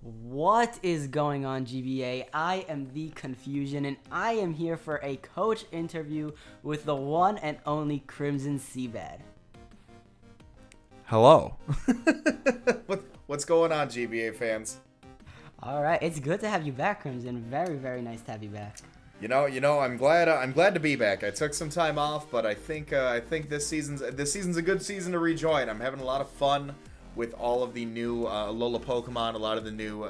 What is going on, GBA? I am the Confusion, and I am here for a coach interview with the one and only CrimsonCBAD. Hello. What's going on, GBA fans? All right, it's good to have you back, Crimson. Very, very nice to have you back. I'm glad to be back. I took some time off, but I think this season's a good season to rejoin. I'm having a lot of fun with all of the new Alola Pokemon, a lot of the new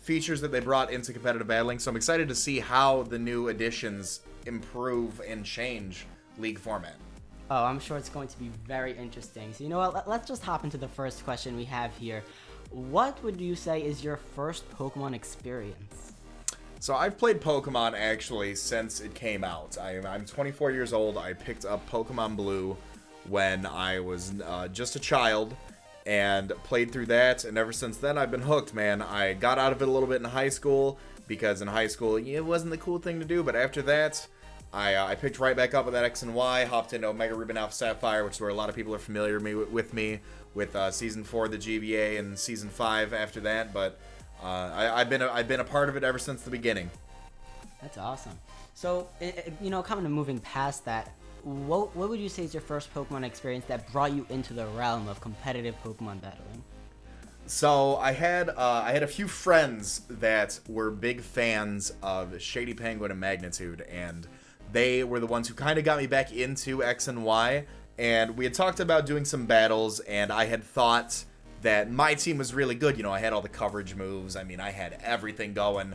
features that they brought into competitive battling. So I'm excited to see how the new additions improve and change League format. Oh, I'm sure it's going to be very interesting. So you know what? Let's just hop into the first question we have here. What would you say is your first Pokemon experience? So I've played Pokemon actually since it came out. I'm 24 years old. I picked up Pokemon Blue when I was just a child and played through that. And ever since then, I've been hooked, man. I got out of it a little bit in high school because in high school, it wasn't the cool thing to do. But after that, I picked right back up with that X and Y, hopped into Omega Ruby Alpha Sapphire, which is where a lot of people are familiar with me with Season 4 of the GBA and Season 5 after that. But I've been a part of it ever since the beginning. That's awesome. So, kind of moving past that, what would you say is your first Pokemon experience that brought you into the realm of competitive Pokemon battling? So I had a few friends that were big fans of Shady Penguin and Magnitude, and they were the ones who kind of got me back into X and Y. And we had talked about doing some battles, and I had thought that my team was really good. I had all the coverage moves. I mean, I had everything going.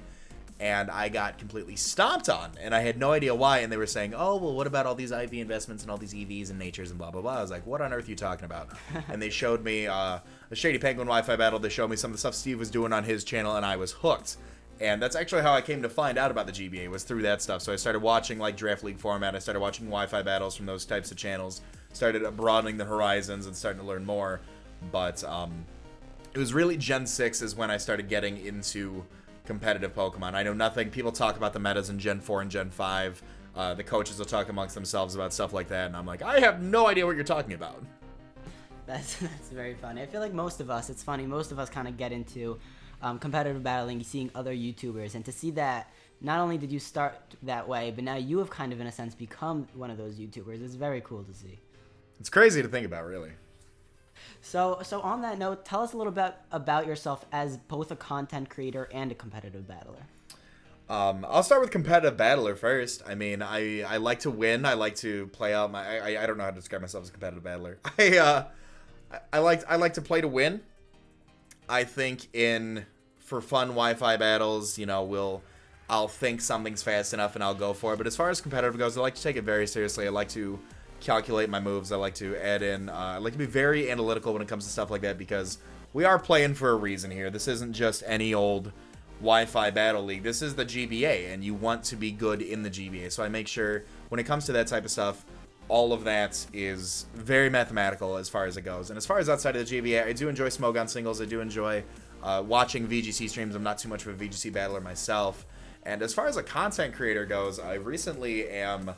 And I got completely stomped on, and I had no idea why. And they were saying, oh, well, what about all these IV investments and all these EVs and natures and blah, blah, blah. I was like, what on earth are you talking about? And they showed me a Shady Penguin Wi-Fi battle. They showed me some of the stuff Steve was doing on his channel, and I was hooked. And that's actually how I came to find out about the GBA, was through that stuff. So I started watching like Draft League format. I started watching Wi-Fi battles from those types of channels. Started broadening the horizons and starting to learn more. But it was really Gen 6 is when I started getting into competitive Pokemon. I know nothing. People talk about the metas in Gen 4 and Gen 5. The coaches will talk amongst themselves about stuff like that, and I'm like, I have no idea what you're talking about. That's very funny. I feel like most of us kind of get into competitive battling, seeing other YouTubers, and to see that not only did you start that way, but now you have kind of, in a sense, become one of those YouTubers. It's very cool to see. It's crazy to think about, really. So on that note, tell us a little bit about yourself as both a content creator and a competitive battler. I'll start with competitive battler first. I mean, I like to win. I like to play out my. I don't know how to describe myself as a competitive battler. I like to play to win. I think for fun Wi-Fi battles, I'll think something's fast enough and I'll go for it. But as far as competitive goes, I like to take it very seriously. I like to calculate my moves. I like to add in. I like to be very analytical when it comes to stuff like that, because we are playing for a reason here. This isn't just any old Wi-Fi battle league. This is the GBA, and you want to be good in the GBA. So I make sure when it comes to that type of stuff, all of that is very mathematical as far as it goes. And as far as outside of the GBA, I do enjoy Smogon singles. I do enjoy watching VGC streams. I'm not too much of a VGC battler myself. And as far as a content creator goes, I recently am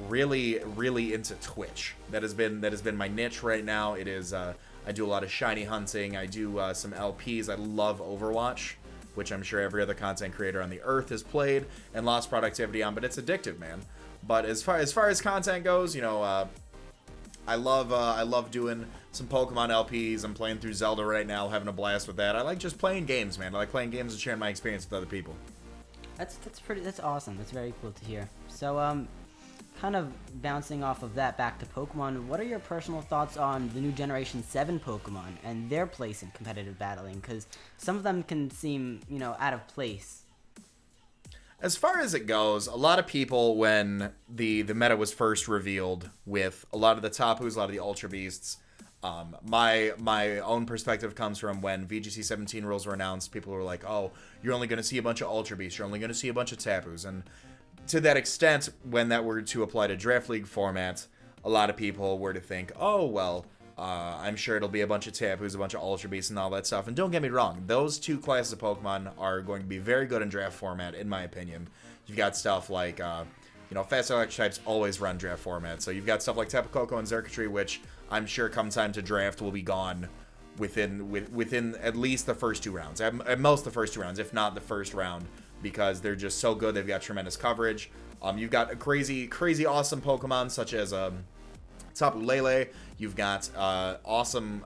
really into Twitch. That has been my niche right now. It is I do a lot of shiny hunting. I do some LPs. I love Overwatch, which I'm sure every other content creator on the earth has played and lost productivity on, but it's addictive, man. But as far as content goes, I love doing some Pokemon LPs. I'm playing through Zelda right now, having a blast with that. I like just playing games, man. I like playing games and sharing my experience with other people. That's awesome. That's very cool to hear. So kind of bouncing off of that back to Pokemon, what are your personal thoughts on the new Generation 7 Pokemon and their place in competitive battling? Because some of them can seem, out of place. As far as it goes, a lot of people, when the meta was first revealed with a lot of the Tapus, a lot of the Ultra Beasts, my own perspective comes from when VGC 17 rules were announced. People were like, oh, you're only going to see a bunch of Ultra Beasts, you're only going to see a bunch of Tapus, and to that extent, when that were to apply to Draft League format, a lot of people were to think, oh, well, I'm sure it'll be a bunch of Tapus, a bunch of Ultra Beasts, and all that stuff. And don't get me wrong, those two classes of Pokemon are going to be very good in draft format, in my opinion. You've got stuff like, fast electric types always run draft format. So you've got stuff like Tapu Koko and Xurkitree, which I'm sure come time to draft will be gone within at least the first 2 rounds, at most the first 2 rounds, if not the first round, because they're just so good. They've got tremendous coverage. You've got a crazy awesome Pokemon such as Tapu Lele. You've got awesome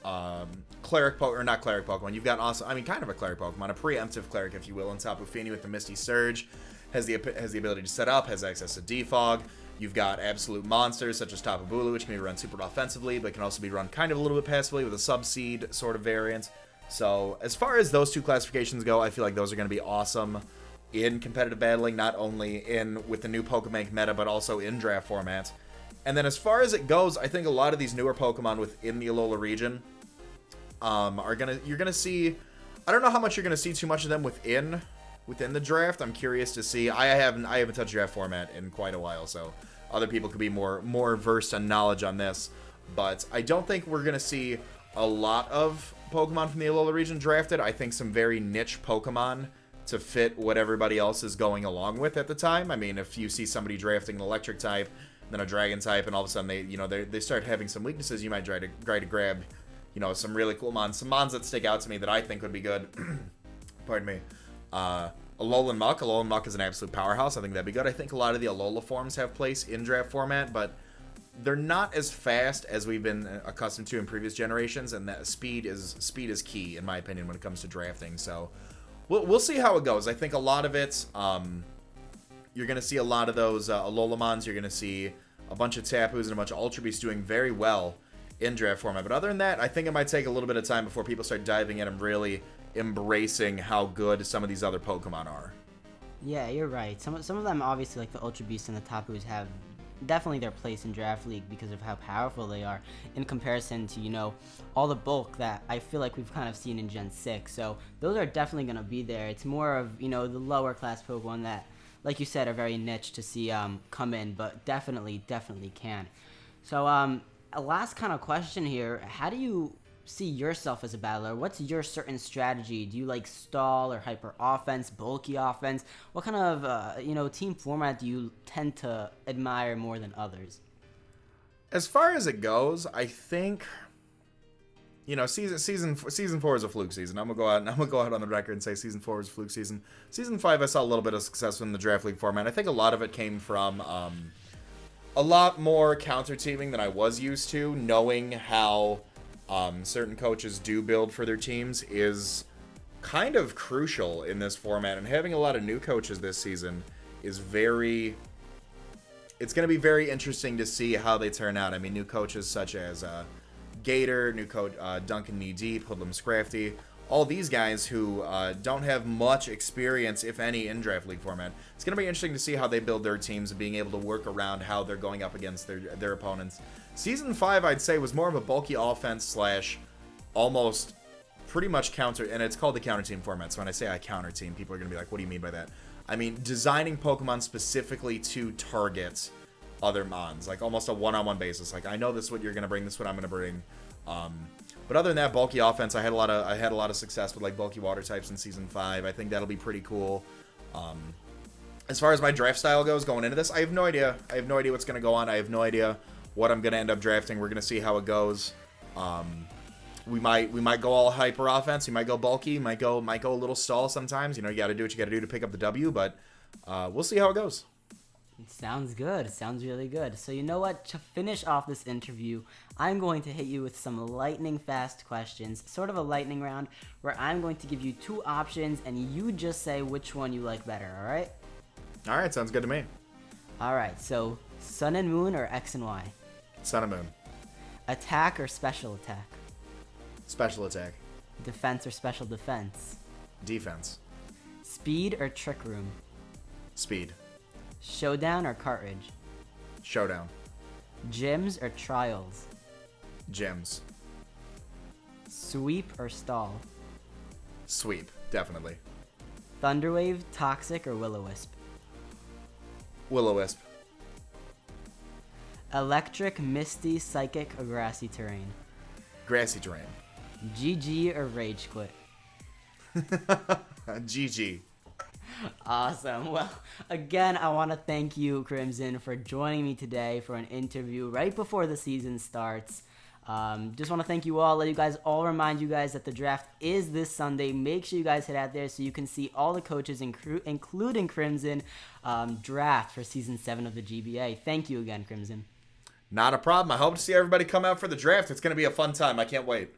not cleric Pokemon. You've got awesome, kind of a cleric Pokemon, a preemptive cleric, if you will, in Tapu Fini with the Misty Surge. Has the ability to set up, has access to Defog. You've got absolute monsters such as Tapu Bulu, which can be run super offensively, but can also be run kind of a little bit passively with a Sub-Seed sort of variant. So as far as those 2 classifications go, I feel like those are going to be awesome in competitive battling, not only with the new Pokebank meta, but also in draft format. And then as far as it goes, I think a lot of these newer Pokemon within the Alola region you're gonna see. I don't know how much you're gonna see too much of them within the draft. I'm curious to see. I haven't touched draft format in quite a while, so other people could be more versed on knowledge on this. But I don't think we're gonna see a lot of Pokemon from the Alola region drafted. I think some very niche Pokemon to fit what everybody else is going along with at the time. I mean, if you see somebody drafting an electric type, then a dragon type, and all of a sudden they start having some weaknesses, you might try to grab, some really cool some mons that stick out to me that I think would be good. Pardon me. Alolan Muck. Alolan Muck is an absolute powerhouse. I think that'd be good. I think a lot of the Alola forms have place in draft format, but they're not as fast as we've been accustomed to in previous generations, and that speed is key, in my opinion, when it comes to drafting. So we'll see how it goes. I think a lot of it, you're going to see a lot of those Alolamons. You're going to see a bunch of Tapus and a bunch of Ultra Beasts doing very well in draft format. But other than that, I think it might take a little bit of time before people start diving in and really embracing how good some of these other Pokemon are. Yeah, you're right. Some of them, obviously, like the Ultra Beasts and the Tapus, have definitely their place in Draft League because of how powerful they are in comparison to, all the bulk that I feel like we've kind of seen in Gen 6. So those are definitely going to be there. It's more of, the lower class Pokemon that, like you said, are very niche to see come in, but definitely can. So a last kind of question here. How do you see yourself as a battler? What's your certain strategy? Do you like stall or hyper offense, bulky offense? What kind of team format do you tend to admire more than others? As far as it goes, I think season 4 is a fluke season. I'm gonna go out on the record and say season 4 is a fluke season. Season 5, I saw a little bit of success in the draft league format. I think a lot of it came from a lot more counter teaming than I was used to. Knowing how certain coaches do build for their teams is kind of crucial in this format, and having a lot of new coaches this season is it's going to be very interesting to see how they turn out. I mean, new coaches such as Gator, new coach Duncan Knee Deep, Hoodlum Scrafty, all these guys who don't have much experience, if any, in draft league format. It's going to be interesting to see how they build their teams and being able to work around how they're going up against their opponents. Season 5, I'd say, was more of a bulky offense / almost pretty much counter, and it's called the counter team format. So when I say I counter team, people are going to be like, what do you mean by that? I mean, designing Pokemon specifically to target other mons, like almost a one-on-one basis. Like, I know this is what you're going to bring, this is what I'm going to bring. But other than that, bulky offense, I had a lot of success with like bulky water types in Season 5. I think that'll be pretty cool. As far as my draft style goes going into this, I have no idea. I have no idea what's going to go on. I have no idea what I'm going to end up drafting. We're going to see how it goes. We might go all hyper offense. We might go bulky. Might go a little stall sometimes. You got to do what you got to do to pick up the W. But we'll see how it goes. It sounds good. It sounds really good. So you know what? To finish off this interview, I'm going to hit you with some lightning fast questions, sort of a lightning round, where I'm going to give you 2 options, and you just say which one you like better, all right? All right, sounds good to me. All right, so Sun and Moon or X and Y? Sun and Moon. Attack or special attack? Special attack. Defense or special defense? Defense. Speed or Trick Room? Speed. Showdown or Cartridge? Showdown. Gyms or Trials? Gyms. Sweep or Stall? Sweep, definitely. Thunderwave, Toxic or Will-O-Wisp? Will-O-Wisp. Electric, Misty, Psychic or Grassy Terrain? Grassy terrain. GG or Rage Quit? GG. Awesome. Well, again, I want to thank you, Crimson, for joining me today for an interview right before the season starts. Just want to thank you all. Let you guys all remind you guys that the draft is this Sunday. Make sure you guys head out there so you can see all the coaches, including Crimson, draft for Season 7 of the GBA. Thank you again, Crimson. Not a problem. I hope to see everybody come out for the draft. It's going to be a fun time. I can't wait.